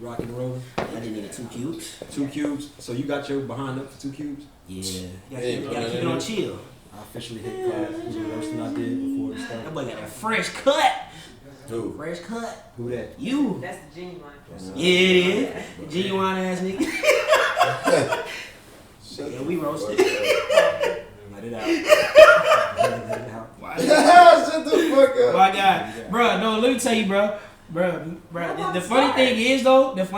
You rocking and rolling? I did nigga 2 cubes. 2 cubes. So you got your behind up for 2 cubes? Yeah. You gotta keep it on chill. I officially hit class. It was the worst thing I did before the start. That boy got that fresh cut. Who? Fresh cut. Who that? You. That's the genuine. Yeah, it is. Genuine ass nigga. Yeah, we roasted. Let it out. Let it out. Shut the fuck up. My God. Bro, no, let me tell you, bro. Bro, the funny thing is though, like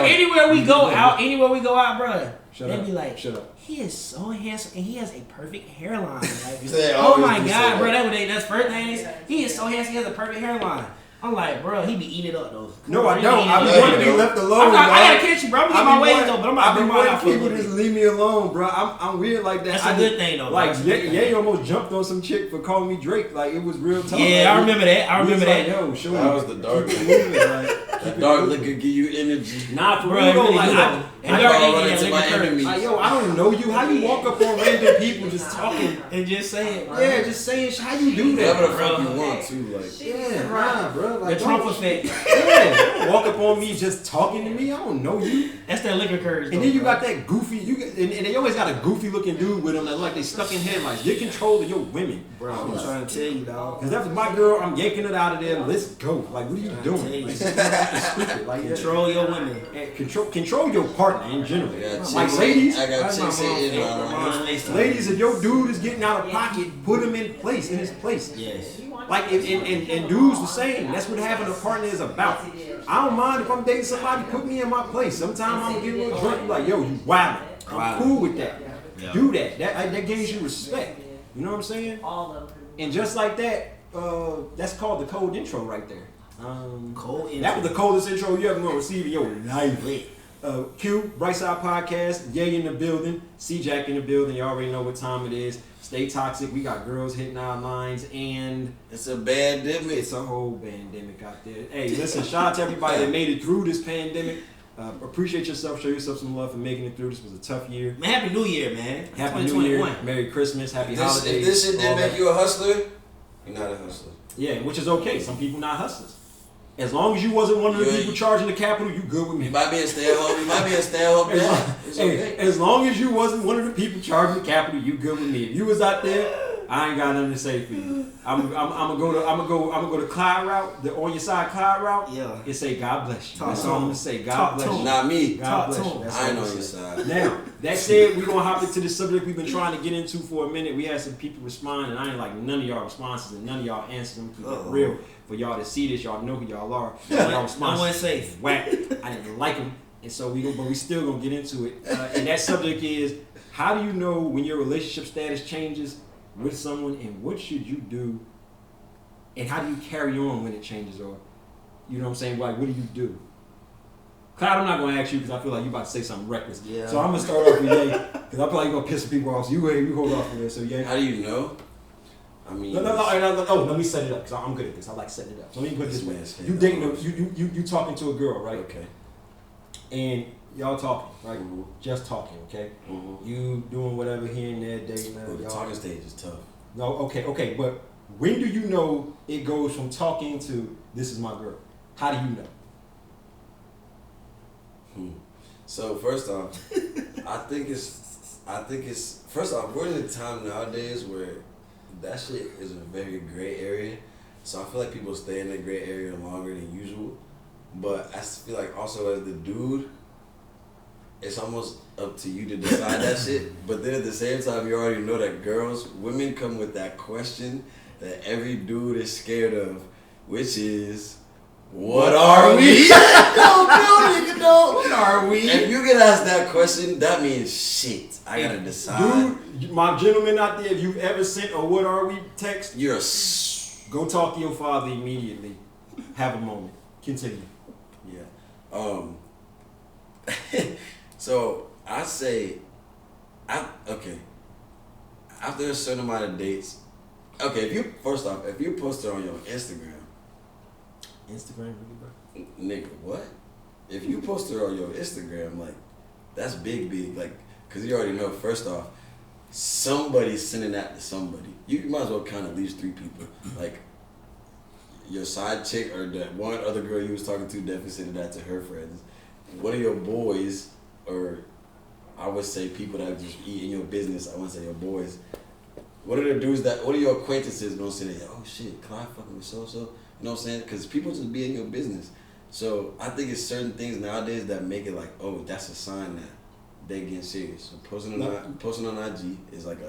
anywhere we go out, bro. They be like, shut up. He is so handsome and he has a perfect hairline. Like, They oh my always do God, say bro, that. that's first thing. He is so handsome, he has a perfect hairline. I'm like, bro, he be eating it up though. No, I He don't. eating I it be up. wanting to be left alone. I gotta catch you, bro. I'm gonna get my ways though, but I'm not been bring mine out for people a to little just bit. leave me alone, bro. I'm weird like that. That's a good thing though. Like, bro. Ye almost jumped on some chick for calling me Drake. Like, it was real tough. Yeah, like, I remember that. I remember that. Like, yo, show That me. was the dark Keep one. it moving, like, That dark liquor give you energy. Nah, for Bro, real though, really like, do. And I dark call liquor, it to yeah, my liquor curve. enemies. like, yo, I don't know you. How you walk up on random people just talking? And just say it, bro. Yeah, just saying, how you do Whatever that? the fuck bro. you want to, like. Yeah, nah, bro. The Like, Trump don't- effect. Yeah, don't walk up on me just talking to me. I don't know you. That's that liquor curve. And then you got that goofy, and they always got a goofy looking dude with them that look like they stuck in headlights. Get control of your women. Bro, I'm trying to tell you, dog. Cause that's my girl, I'm yanking it out of there. Let's go. Like, what are you doing? Like, it's stupid. Like, Control your women. and control your partner in general. I got Like, chicks ladies, I got That's my chicks sitting mom. around. ladies, if your dude is getting out of pocket, put him in place, in his place. Yes. Like, and dudes the same. That's what having a partner is about. I don't mind if I'm dating somebody, put me in my place. Sometimes I'm gonna get a little drunk, like, yo, you wildin'. I'm cool with that. Yeah. Do that. That gives you respect. You know what I'm saying? All of them. And just like that, that's called the cold intro right there. Cold intro. That was the coldest intro you ever gonna receive in your life. Q, Brightside Podcast, Yay in the building, C-Jack in the building. You already know what time it is. Stay toxic. We got girls hitting our lines, and It's a bad dip. it's a whole pandemic out there. Hey, listen, shout out to everybody that made it through this pandemic. Appreciate yourself. Show yourself some love for making it through. This was a tough year. Man, Happy New Year, man. Happy New Year, Merry Christmas, Happy If Holidays. this shit all didn't that. make you a hustler, you're not a hustler. Yeah, which is okay. Some people not hustlers. As long as you wasn't one of the Yeah. people charging the capital, you good with me. You might be a stay-at-home. You might be a stay-at-home dad. It's okay. As long as you wasn't one of the people charging the capital, you good with me. If you was out there, I ain't got nothing to say for you. I'm gonna go to Clyde route, the on your side Clyde route. Yeah. And say God bless you. Talk That's to all I'm him. gonna say. Talk God to bless him. you. Not me. God Talk bless to you. him. That's I all ain't I'm on gonna your say. side. Now, that said, we're gonna hop into the subject we've been trying to get into for a minute. We had some people respond, and I ain't like none of y'all responses and none of y'all answers them. Keep it real. For y'all to see this, y'all know who y'all are. Y'all No responses one safe. whack. I didn't like them, and so we still gonna get into it. And that subject is: how do you know when your relationship status changes with someone, and what should you do? And how do you carry on when it changes, or you know what I'm saying? Like, what do you do? Cloud, I'm not gonna ask you because I feel like you about to say something reckless. Yeah. So I'm gonna start off with Ye because I feel like you're gonna piss some people off. So you hold off for this. So Ye. How do you know? I mean, No, let me set it up because I'm good at this. I like setting it up. So let me put it this way: This man's you dating, you talking to a girl, right? okay. And y'all talking, right? Mhm. Just talking, okay? Mhm. You doing whatever here and there, dating. Well, the y'all- talking stage is tough. No, okay, but when do you know it goes from talking to this is my girl? How do you know? So first off, I think it's first off, we're in a time nowadays where that shit is a very gray area. So I feel like people stay in that gray area longer than usual. But I feel like also as the dude, it's almost up to you to decide that shit. But then at the same time, you already know that women come with that question that every dude is scared of, which is, what are we? What are we? If you get asked that question, that means shit. I gotta decide. Dude, my gentleman out there, if you've ever sent a "What are we?" text, You're a go talk to your father immediately. Have a moment. Continue. yeah. So I say, okay. After a certain amount of dates, okay. If you post it on your Instagram, Instagram, really, bro. nigga, what? If you post it on your Instagram, like, that's big, like, cause you already know. First off, somebody's sending that to somebody. You might as well count at least 3 people. Like, your side chick or that one other girl you was talking to definitely said that to her friends. What are your boys, or I would say people that just eat in your business, I wouldn't say your boys. What are the dudes what are your acquaintances gonna say that, oh shit, Clyde fucking with so-so? You know what I'm saying? Because people just be in your business. So I think it's certain things nowadays that make it like, oh, that's a sign that they getting serious. So posting on IG is like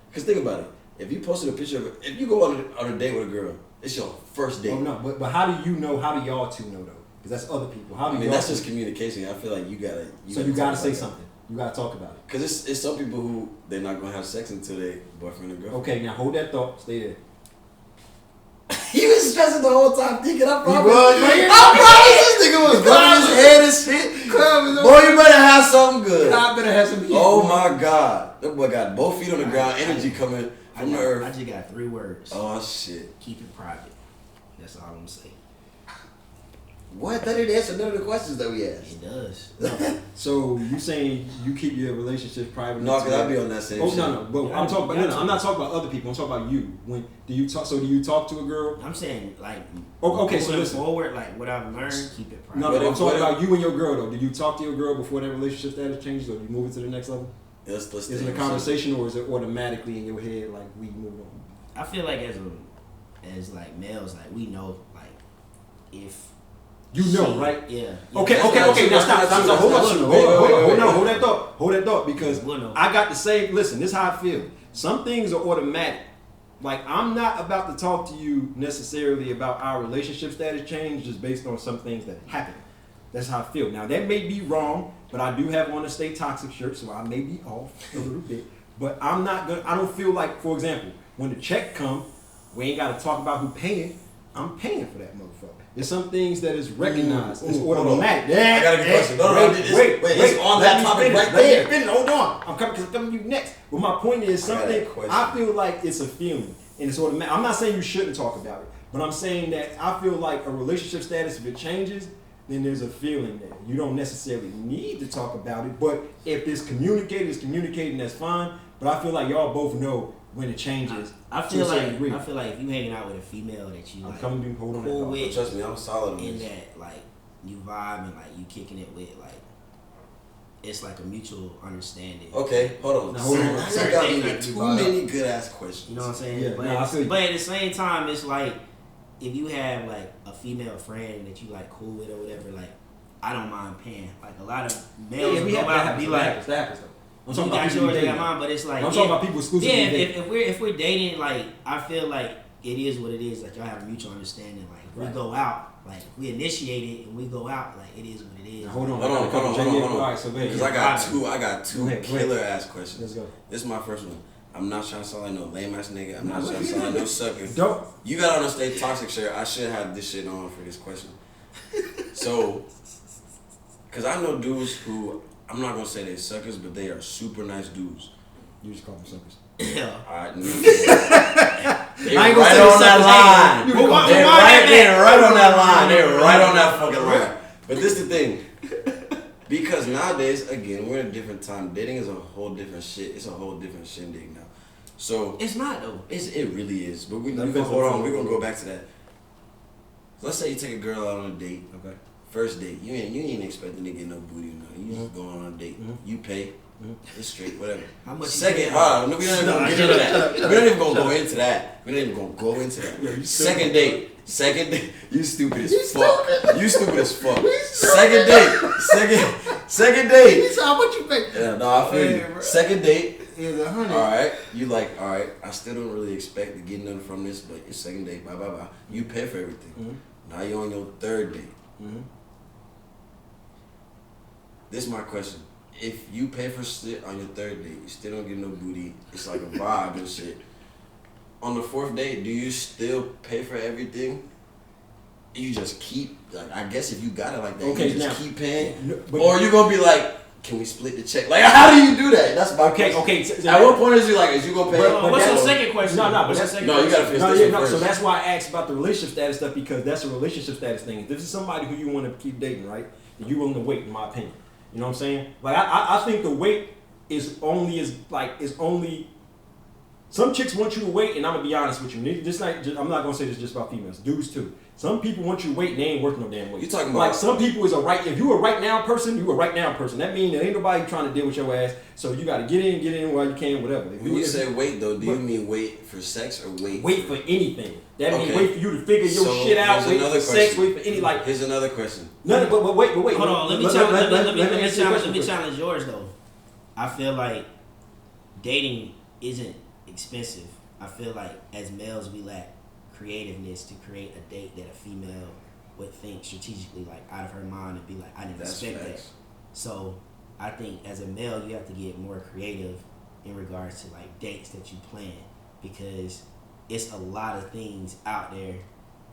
because think about it. If you posted a picture of if you go on a date with a girl, it's your first date. Oh no, but how do you know? How do y'all two know though? Because that's other people. How do that's just communication. I feel like you gotta say something. You gotta talk about it. Because it's some people who they're not gonna have sex until they boyfriend or girlfriend. Okay, now hold that thought. Stay there. You was stressing the whole time thinking I promise this nigga was rubbing his head and shit. Boy, you better have something good. I better have some heat. Oh my God. That boy got both feet on the ground, energy coming from the earth. I just got 3 words. Oh shit. Keep it private. That's all I'm gonna say. What? That didn't answer none of the questions that we asked. It does. So you saying you keep your relationships private? No, because I be on that same shit. No. But I'm talking about. No, I'm not talking about other people. I'm talking about you. When do you talk? So do you talk to a girl? I'm saying like. Okay, so listen. Forward, like what I've learned, keep it private. No, I'm talking about you and your girl though. Do you talk to your girl before that relationship status changes, or do you move it to the next level? Let's is it a conversation, or is it automatically in your head like we move on? I feel like as like males, like we know like if. You know, right? Yeah. Okay. Now stop. Hold that thought, because I got the same. Listen, this is how I feel. Some things are automatic. Like I'm not about to talk to you necessarily about our relationship status change just based on some things that happen. That's how I feel. Now that may be wrong, but I do have on a Stay Toxic shirt, so I may be off a little bit. But I'm not gonna. I don't feel like, for example, when the check come, we ain't got to talk about who paying. I'm paying for that motherfucker. There's some things that is recognized. It's automatic. I got a good question. Wait, it's on that topic right there. Hold on. I'm coming to you next. But my point is something, I feel like it's a feeling. And it's automatic. I'm not saying you shouldn't talk about it. But I'm saying that I feel like a relationship status, if it changes, then there's a feeling there. You don't necessarily need to talk about it. But if it's communicating, that's fine. But I feel like y'all both know when it changes. I feel like if you hanging out with a female that you like cool with, trust me, I'm solid on in this. that like you vibe and like you kicking it with like it's like a mutual understanding. Okay, hold on. Now, hold on. I got me too many good ass questions. You know what I'm saying? Yeah, but at the same time, it's like if you have like a female friend that you like cool with or whatever, like I don't mind paying. Like a lot of males go out and be like. That happens though. I'm talking about people dating. But it's like I'm talking about people exclusively. Yeah, if we're dating, like I feel like it is what it is. Like y'all have a mutual understanding. Like we go out, like we initiate it and we go out. Like it is what it is. Now, hold on. All right, so because I got two killer ass questions. Let's go. This is my first one. I'm not trying to sound like no lame ass nigga. I'm not trying to sound like no sucker. Don't. You got on a Stay Toxic shirt. I should have this shit on for this question. So, because I know dudes who. I'm not gonna say they're suckers, but they are super nice dudes. You just call them suckers. Yeah. Alright. I ain't gonna say on that line. They're right on that line. They're right on that fucking line. But this is the thing. Because nowadays, again, we're in a different time. Dating is a whole different shit. It's a whole different shindig now. So it's not though. It really is. But we're gonna go back to that. Let's say you take a girl out on a date. Okay. First date, you ain't expecting to get no booty, no. You just going on a date. You pay. It's straight, whatever. How much? Second, no, we don't even gonna get into that. We don't even gonna go into that. We don't even gonna go into that. Second date, you stupid as fuck. You stupid as fuck. Second date. How much you pay? Yeah, no, I feel you. Second date. Is 100. All right, you like, all right. I still don't really expect to get nothing from this, but it's second date. Blah blah blah. You pay for everything. Now you're on your third date. This is my question. If you pay for shit on your third date, you still don't get no booty, it's like a vibe and shit. On the fourth date, do you still pay for everything? You just keep, like, I guess if you got it like that, you just keep paying? Or you gonna be like, can we split the check? Like, how do you do that? That's my question. Okay. At what point is you gonna pay? What's the second question? No, you gotta finish this first. So that's why I asked about the relationship status stuff, because that's a relationship status thing. If this is somebody who you want to keep dating, right? Then you're willing to wait, in my opinion. You know what I'm saying? Like I think the wait is only some chicks want you to wait, and I'm gonna be honest with you. I'm not gonna say this just about females, dudes too. Some people want you to wait, and they ain't worth no damn wait. You talking about like some people is a right. If you a right now person, you a right now person. That means there ain't nobody trying to deal with your ass. So you got to get in while you can, whatever. When you say wait though, do you mean wait for sex or wait for anything? That means wait for you to figure your shit out. Wait for sex. Wait for any like. Here's another question. No, but wait. Hold on. Let me challenge yours though. I feel like dating isn't expensive. I feel like as males we lack creativeness to create a date that a female would think strategically, like out of her mind, and be like, I didn't expect that. So I think as a male you have to get more creative in regards to like dates that you plan, because it's a lot of things out there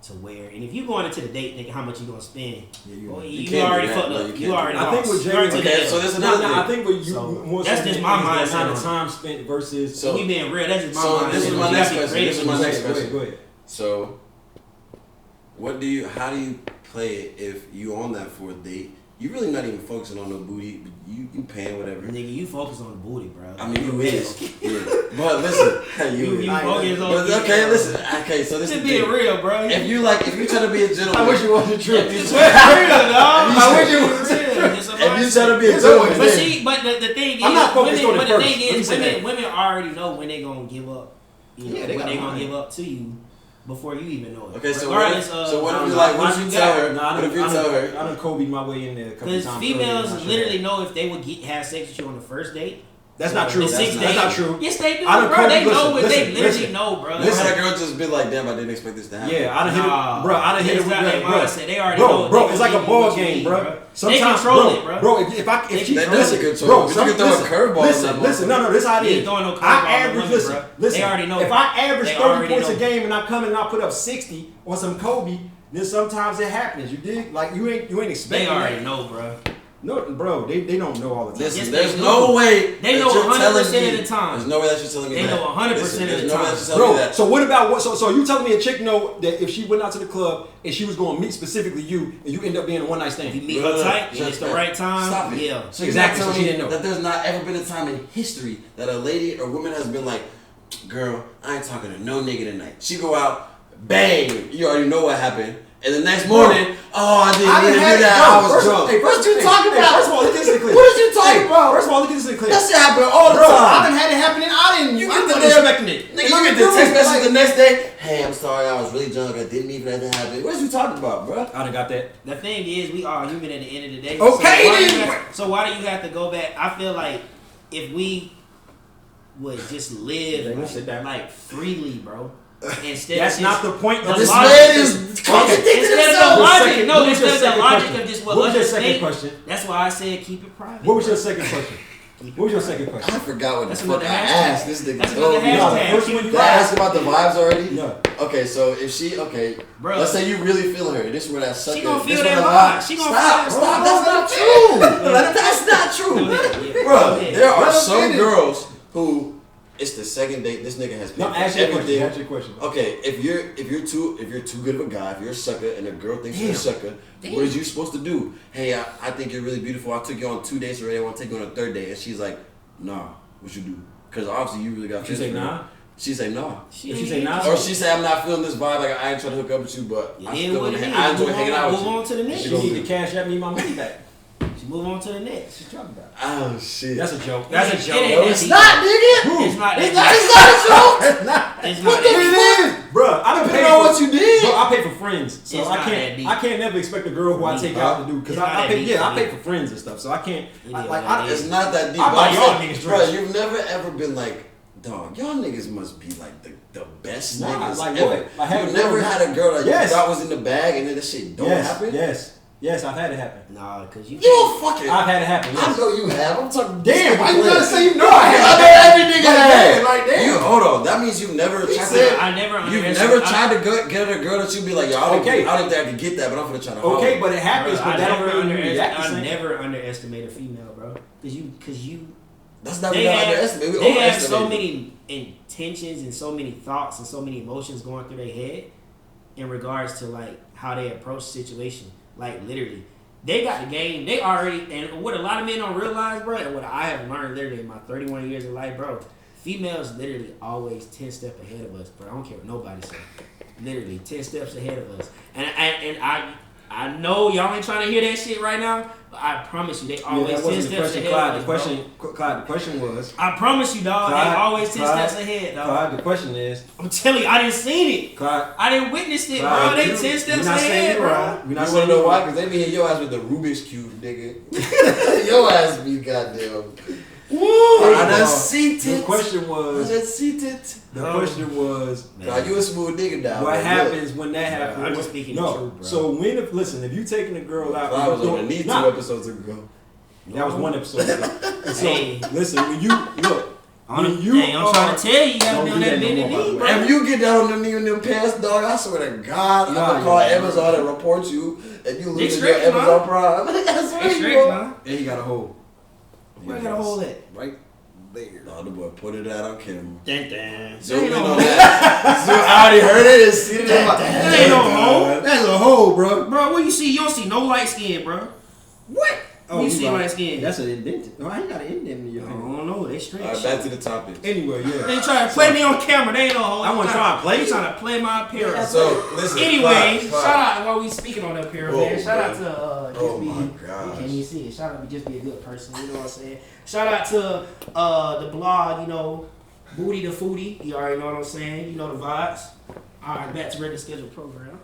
to where, and if you going into the date thinking how much you gonna spend, you already fucked up. You already lost. I think with Jerry, okay, so there's another thing. I think with you, more that's just my mindset. Kind of time spent versus. So we being real. That's just my mindset. This is my next question. This is my next question. Go ahead. So, how do you play it if you on that fourth date? You really not even focusing on no booty, but you paying whatever. Nigga, you focus on the booty, bro. I mean, you is. Yeah. But listen, you focus on the booty. Okay, listen. Okay, so this is being real, bro. If you trying to be a gentleman. I wish you wasn't true. Real, dog. I wish you wasn't true. If you trying to be a gentleman. But the thing is, I'm not focused on it first. The thing is, women already know when they gonna give up. You know, when they gonna give up to you. Before you even know it. Okay, so what if you tell her? What if you tell her? I done Kobe my way in there a couple times. Because females literally know if they would have sex with you on the first date. That's not true. That's not true. Yes, they do, bro. They know what they literally know, bro. Listen, that girl just be like, damn, I didn't expect this to happen. Yeah, I done hit it, bro. I done hit it with that, bro. They already know. Bro, it's like a ball game, bro. Sometimes, they control it, bro. Bro, if she doesn't control, bro, you can throw a curveball. Listen, no, this how it is. I average, listen. They already know. If I average 30 points a game and I come and I put up 60 on some Kobe, then sometimes it happens. You dig? Like you ain't expecting. They already know, bro. No, bro, they don't know all the time. Listen, there's no way they know 100% of the time. There's no way that you're telling me that. They know 100% of the time. Bro, so what about what? So you telling me a chick know that if she went out to the club and she was going to meet specifically you, and you end up being a one night stand? You meet her tight, and it's the right time. Stop it. Yeah. So exactly. So she didn't know that there's not ever been a time in history that a lady or woman has been like, girl, I ain't talking to no nigga tonight. She go out, bang, you already know what happened. And the next morning, I didn't even do that. I was drunk. First you talking about? First of all, look at this clear. What is you talking about? First of all, look at this clear. That shit happen all the time. I done had it happening. You get the text message the next day. Hey, I'm sorry, I was really drunk. I didn't even let that happen. What is you talking about, bro? I done got that. The thing is, we are human at the end of the day. Okay, so why do you have to go back? I feel like if we would just live like freely, bro. That's not the point. This man is contradicting himself. Instead of the logic of just what was your second question? That's why I said keep it private. What was your second question? What was your second question? I forgot what the fuck I asked. This nigga told me. First one you asked about the vibes already? No. Okay, so if she, bro, let's say you really feel her. This is where that sucker. She gonna feel that vibe. She gonna stop. That's not true. That's not true. Bro, there are some girls who it's the second date. This nigga has paid for everything. Ask your question. Okay, if you're too good of a guy, if you're a sucker and a girl thinks you're a sucker, what is you supposed to do? Hey, I think you're really beautiful. I took you on 2 dates already. I want to take you on a third date. And she's like, nah, what you do? Because obviously you really got. She say nah. She say nah. If she say nah, or she say I'm not feeling this vibe. Like I ain't trying to hook up with you, but I enjoy hanging out with you. Move on to the next. She need to cash out me my money back. She move on to the next. She's talking about. Oh shit. That's a joke. That's a joke. It's not, nigga. It's not. It's not a joke. It's not. It's not. It is, bro. I depending on what you did. Bro, I pay for friends, so it's I can't never expect a girl who I take out to do because I pay for friends and stuff, so I can't. It's not that deep. I buy y'all niggas bro, you've never ever been like, dog, y'all niggas must be like the best niggas like ever. What? You never had a girl that you thought was in the bag and then that shit don't happen? Yes, I've had it happen. Nah, cause you don't fucking. I've had it happen. Yes. I know you have. I'm talking. Damn, why you gotta say you know I have? I know every nigga has. Like damn. Hold on. That means you've never tried to. You've never tried to get a girl that you be like, yo, I don't think I can get that, but I'm gonna try to. Okay, but it happens. But I never underestimate a female, bro. Cause you. That's not what I underestimate. They have so many intentions and so many thoughts and so many emotions going through their head in regards to like how they approach the situation. Like literally, they got the game. They already, and what a lot of men don't realize, bro, and what I have learned literally in my 31 years of life, bro. Females literally always 10 steps ahead of us, bro. I don't care what nobody says. Literally 10 steps ahead of us. And I know y'all ain't trying to hear that shit right now, but I promise you, they always 10 steps ahead of us. Clyde, the question was. I promise you, dog, they always 10 steps ahead, dog. Clyde, the question is. I'm telling you, I didn't seen it. Clyde, I didn't witness it, Clyde, bro. They 10 steps ahead, bro. You want to know why? Because they be hitting your ass with the Rubik's Cube, nigga. Your ass be goddamn. Woo! I done seen it. The question was. God, you a smooth nigga now. What happens when that happens? I'm just speaking the truth, bro. So if you taking a girl out, I was on the knee 2 episodes ago. That was 1 episode ago. So Hey. listen, when you look. I'm trying to tell you, you gotta be on that bended knee, bro. If you get down on the knee in them pants, dog, I swear to God, I'm gonna call Amazon and report you, and you lose your Amazon Prime. I swear you And he got a hole. Where you got a hole at? right there. No, the boy put it out on camera. Dun. Zoom in on that. So I already heard it and seen it in my. That ain't no hole. That's a hole, bro. Bro, what you see? You don't see no light skin, bro. What? You see light skin. That's an indent. No, I ain't got an indent in your I hand. don't know. They straight. Alright, back to the topic. Anyway, yeah. They trying to play me on camera. They ain't no hole. I wasn't trying to play They you. trying to play my appearance. So listen. Anyway, Clyde. shout out while we speaking on that appearance, man. Shout out to Oh just my be. gosh. You can't even see it. Shout out to just be a good person. You know what I'm saying? Shout out to the blog. You know, Booty the Foodie. You already know what I'm saying. You know the vibes. All right, back to regular scheduled program.